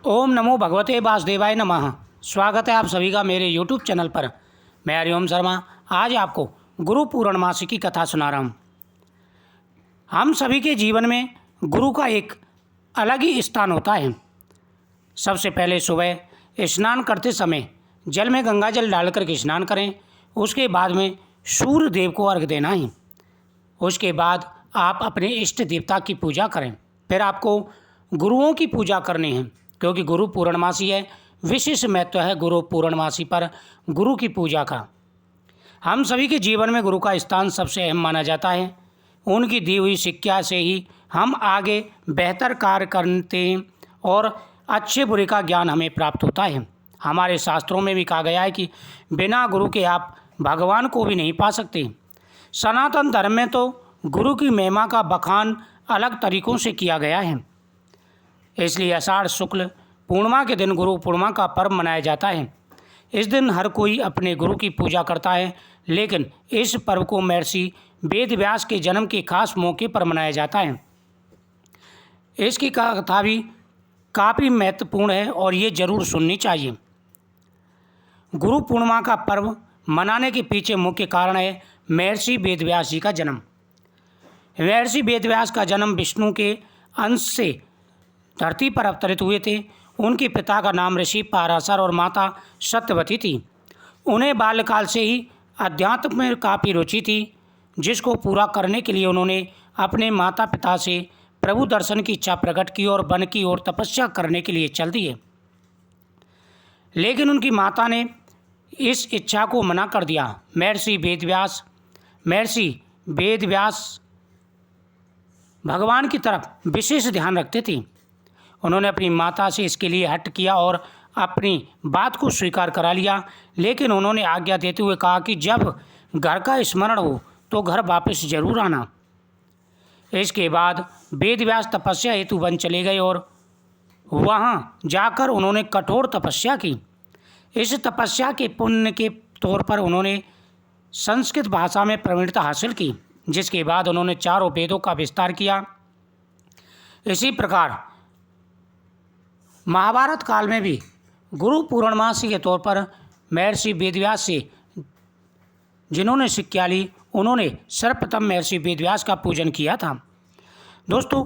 ओम नमो भगवते वासुदेवाय नमः। स्वागत है आप सभी का मेरे यूट्यूब चैनल पर। मैं हरिओम शर्मा आज आपको गुरु पूर्णमासी की कथा सुना रहा हूँ। हम सभी के जीवन में गुरु का एक अलग ही स्थान होता है। सबसे पहले सुबह स्नान करते समय जल में गंगा जल डाल करके स्नान करें। उसके बाद में सूर्य देव को अर्घ देना है। उसके बाद आप अपने इष्ट देवता की पूजा करें। फिर आपको गुरुओं की पूजा करनी है, क्योंकि गुरु पूर्णमासी है। विशेष महत्व है गुरु पूर्णमासी पर गुरु की पूजा का। हम सभी के जीवन में गुरु का स्थान सबसे अहम माना जाता है। उनकी दी हुई शिक्षा से ही हम आगे बेहतर कार्य करते हैं और अच्छे बुरे का ज्ञान हमें प्राप्त होता है। हमारे शास्त्रों में भी कहा गया है कि बिना गुरु के आप भगवान को भी नहीं पा सकते। सनातन धर्म में तो गुरु की महिमा का बखान अलग तरीक़ों से किया गया है। इसलिए आषाढ़ शुक्ल पूर्णिमा के दिन गुरु पूर्णिमा का पर्व मनाया जाता है। इस दिन हर कोई अपने गुरु की पूजा करता है, लेकिन इस पर्व को महर्षि वेद व्यास के जन्म के खास मौके पर मनाया जाता है। इसकी कथा भी काफ़ी महत्वपूर्ण है और ये जरूर सुननी चाहिए। गुरु पूर्णिमा का पर्व मनाने के पीछे मुख्य कारण है महर्षि वेदव्यास जी का जन्म। महर्षि वेदव्यास का जन्म विष्णु के अंश से धरती पर अवतरित हुए थे। उनके पिता का नाम ऋषि पाराशर और माता सत्यवती थी। उन्हें बाल्यकाल से ही अध्यात्म में काफ़ी रुचि थी, जिसको पूरा करने के लिए उन्होंने अपने माता पिता से प्रभु दर्शन की इच्छा प्रकट की और वन की ओर तपस्या करने के लिए चल दिए। लेकिन उनकी माता ने इस इच्छा को मना कर दिया। महर्षि वेदव्यास भगवान की तरफ विशेष ध्यान रखते थे। उन्होंने अपनी माता से इसके लिए हट किया और अपनी बात को स्वीकार करा लिया। लेकिन उन्होंने आज्ञा देते हुए कहा कि जब घर का स्मरण हो तो घर वापस जरूर आना। इसके बाद वेदव्यास तपस्या हेतु वन चले गए और वहाँ जाकर उन्होंने कठोर तपस्या की। इस तपस्या के पुण्य के तौर पर उन्होंने संस्कृत भाषा में प्रवीणता हासिल की, जिसके बाद उन्होंने चारों वेदों का विस्तार किया। इसी प्रकार महाभारत काल में भी गुरु पूर्णमासी के तौर पर महर्षि वेदव्यास से जिन्होंने शिक्षा ली, उन्होंने सर्वप्रथम महर्षि वेदव्यास का पूजन किया था। दोस्तों,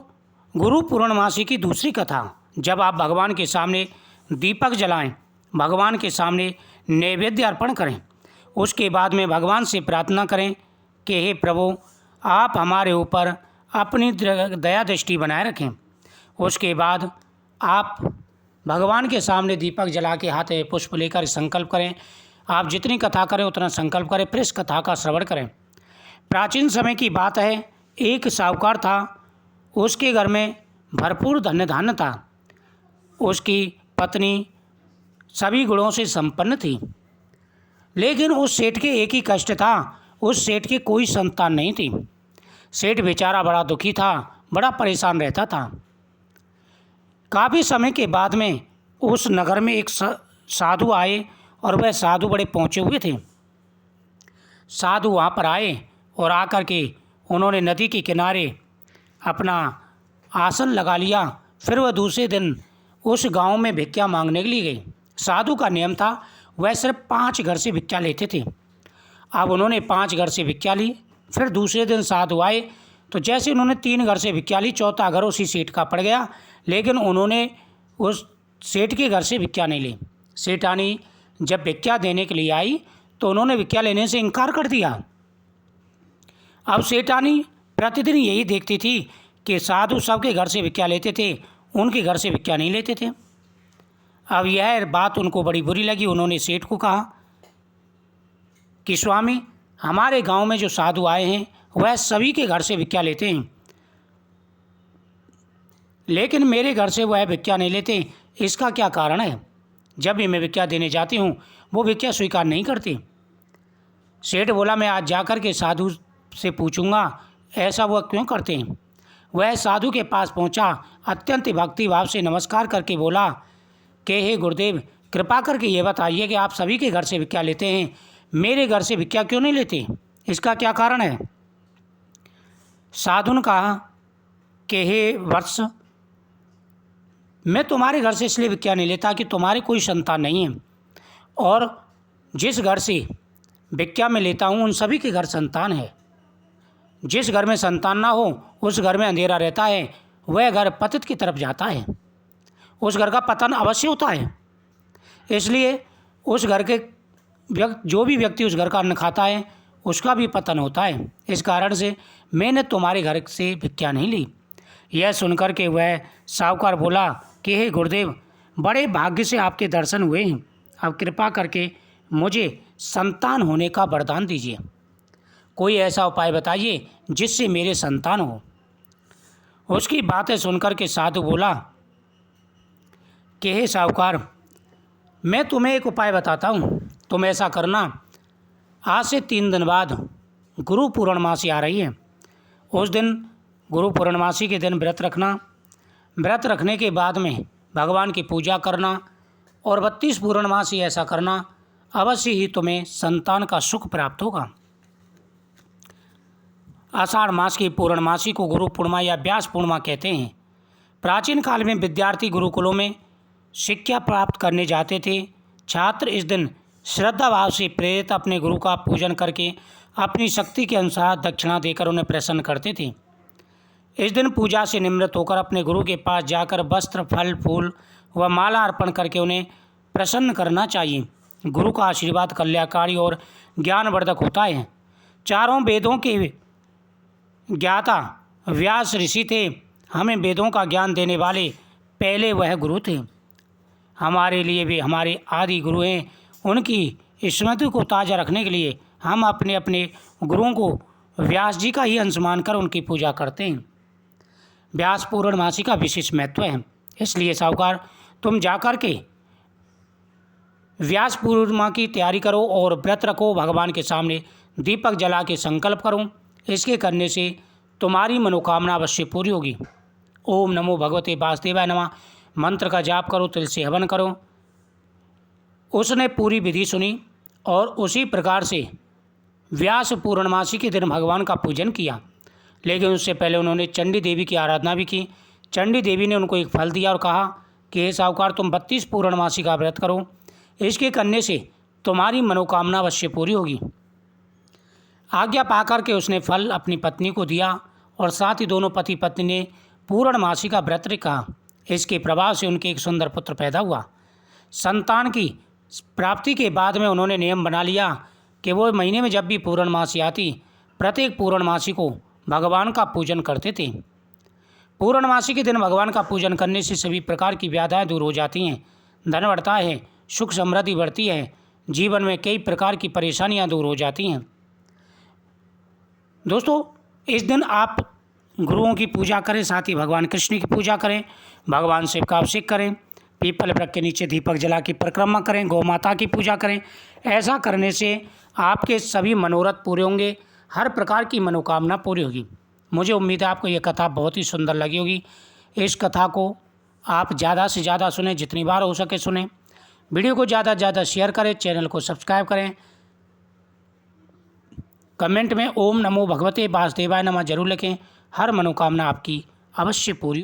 गुरु पूर्णमासी की दूसरी कथा, जब आप भगवान के सामने दीपक जलाएं, भगवान के सामने नैवेद्य अर्पण करें, उसके बाद में भगवान से प्रार्थना करें कि हे प्रभु, आप हमारे ऊपर अपनी दया दृष्टि बनाए रखें। उसके बाद आप भगवान के सामने दीपक जला के हाथ में पुष्प लेकर संकल्प करें। आप जितनी कथा करें उतना संकल्प करें, फिर इस कथा का श्रवण करें। प्राचीन समय की बात है, एक साहूकार था। उसके घर में भरपूर धन धान्य था। उसकी पत्नी सभी गुणों से संपन्न थी, लेकिन उस सेठ के एक ही कष्ट था, उस सेठ के कोई संतान नहीं थी। सेठ बेचारा बड़ा दुखी था, बड़ा परेशान रहता था। काफ़ी समय के बाद में उस नगर में एक साधु आए और वह साधु बड़े पहुँचे हुए थे। साधु वहाँ पर आए और आकर के उन्होंने नदी के किनारे अपना आसन लगा लिया। फिर वह दूसरे दिन उस गांव में भिक्षा मांगने के लिए गए। साधु का नियम था, वह सिर्फ 5 घर से भिक्षा लेते थे। अब उन्होंने 5 घर से भिक्षा ली। फिर दूसरे दिन साधु आए तो जैसे उन्होंने 3 घर से भिक्षा ली, चौथा घर उसी सेठ का पड़ गया। लेकिन उन्होंने उस सेठ के घर से भिक्षा नहीं ली। सेठानी जब भिक्षा देने के लिए आई तो उन्होंने भिक्षा लेने से इनकार कर दिया। अब सेठानी प्रतिदिन यही देखती थी कि साधु सबके घर से भिक्षा लेते थे, उनके घर से भिक्षा नहीं लेते थे। अब यह बात उनको बड़ी बुरी लगी। उन्होंने सेठ को कहा कि स्वामी, हमारे गांव में जो साधु आए हैं वह सभी के घर से भिक्षा लेते हैं, लेकिन मेरे घर से वह भिक्षा नहीं लेते। इसका क्या कारण है? जब भी मैं भिक्षा देने जाती हूँ वो भिक्षा स्वीकार नहीं करती। सेठ बोला, मैं आज जाकर के साधु से पूछूंगा ऐसा वह क्यों करते हैं। वह साधु के पास पहुँचा, अत्यंत भक्ति भाव से नमस्कार करके बोला कि हे गुरुदेव, कृपा करके ये बताइए कि आप सभी के घर से भिक्षा लेते हैं, मेरे घर से भिक्षा क्यों नहीं लेते, इसका क्या कारण है। साधु ने कहा कि हे वत्स, मैं तुम्हारे घर से इसलिए भिक्षा नहीं लेता कि तुम्हारी कोई संतान नहीं है, और जिस घर से भिक्षा मैं लेता हूँ उन सभी के घर संतान है। जिस घर में संतान ना हो उस घर में अंधेरा रहता है, वह घर पतित की तरफ जाता है, उस घर का पतन अवश्य होता है। इसलिए उस घर के जो भी व्यक्ति उस घर का अन्न खाता है उसका भी पतन होता है। इस कारण से मैंने तुम्हारे घर से भिक्षा नहीं ली। यह सुनकर के वह साहूकार बोला कि हे गुरुदेव, बड़े भाग्य से आपके दर्शन हुए हैं, अब कृपा करके मुझे संतान होने का वरदान दीजिए। कोई ऐसा उपाय बताइए जिससे मेरे संतान हो। उसकी बातें सुनकर के साधु बोला कि हे साहूकार, मैं तुम्हें एक उपाय बताता हूँ, तुम ऐसा करना, आज से 3 दिन बाद गुरु पूर्णमासी आ रही है। उस दिन गुरु पूर्णमासी के दिन व्रत रखना। व्रत रखने के बाद में भगवान की पूजा करना और 32 पूर्णमासी ऐसा करना, अवश्य ही तुम्हें संतान का सुख प्राप्त होगा। आषाढ़ मास की पूर्णमासी को गुरु पूर्णिमा या व्यास पूर्णिमा कहते हैं। प्राचीन काल में विद्यार्थी गुरुकुलों में शिक्षा प्राप्त करने जाते थे। छात्र इस दिन श्रद्धा भाव से प्रेरित अपने गुरु का पूजन करके अपनी शक्ति के अनुसार दक्षिणा देकर उन्हें प्रसन्न करते थे। इस दिन पूजा से निवृत्त होकर अपने गुरु के पास जाकर वस्त्र, फल, फूल व माला अर्पण करके उन्हें प्रसन्न करना चाहिए। गुरु का आशीर्वाद कल्याणकारी और ज्ञानवर्धक होता है। 4 वेदों के ज्ञाता व्यास ऋषि थे। हमें वेदों का ज्ञान देने वाले पहले वह गुरु थे। हमारे लिए वे हमारे आदि गुरु हैं। उनकी स्मृति को ताज़ा रखने के लिए हम अपने अपने गुरुओं को व्यास जी का ही अंश मानकर उनकी पूजा करते हैं। व्यास पूर्णमासी का विशेष महत्व है, इसलिए साहूकार तुम जाकर के व्यास पूर्णिमा की तैयारी करो और व्रत रखो, भगवान के सामने दीपक जला के संकल्प करो। इसके करने से तुम्हारी मनोकामना अवश्य पूरी होगी। ओम नमो भगवते वासुदेवाय नमः मंत्र का जाप करो, तिल से हवन करो। उसने पूरी विधि सुनी और उसी प्रकार से व्यास पूर्णमासी के दिन भगवान का पूजन किया। लेकिन उससे पहले उन्होंने चंडी देवी की आराधना भी की। चंडी देवी ने उनको एक फल दिया और कहा कि हे साहूकार, तुम 32 पूर्णमासी का व्रत करो, इसके करने से तुम्हारी मनोकामना अवश्य पूरी होगी। आज्ञा पाकर के उसने फल अपनी पत्नी को दिया और साथ ही दोनों पति पत्नी ने पूर्णमासी का व्रत रखा। इसके प्रभाव से उनके एक सुंदर पुत्र पैदा हुआ। संतान की प्राप्ति के बाद में उन्होंने नियम बना लिया कि वो महीने में जब भी पूर्णमासी आती, प्रत्येक पूर्णमासी को भगवान का पूजन करते थे। पूर्णमासी के दिन भगवान का पूजन करने से सभी प्रकार की व्याधियाँ दूर हो जाती हैं, धन बढ़ता है, सुख समृद्धि बढ़ती है, जीवन में कई प्रकार की परेशानियाँ दूर हो जाती हैं। दोस्तों, इस दिन आप गुरुओं की पूजा करें, साथ ही भगवान कृष्ण की पूजा करें, भगवान शिव का अभिषेक करें, पीपल वृक्ष के नीचे दीपक जला की परिक्रमा करें, गौ माता की पूजा करें। ऐसा करने से आपके सभी मनोरथ पूरे होंगे, हर प्रकार की मनोकामना पूरी होगी। मुझे उम्मीद है आपको ये कथा बहुत ही सुंदर लगी होगी। इस कथा को आप ज़्यादा से ज़्यादा सुने, जितनी बार हो सके सुने। वीडियो को ज़्यादा से ज़्यादा शेयर करें, चैनल को सब्सक्राइब करें। कमेंट में ओम नमो भगवते वासुदेवाय नमः जरूर लिखें। हर मनोकामना आपकी अवश्य पूरी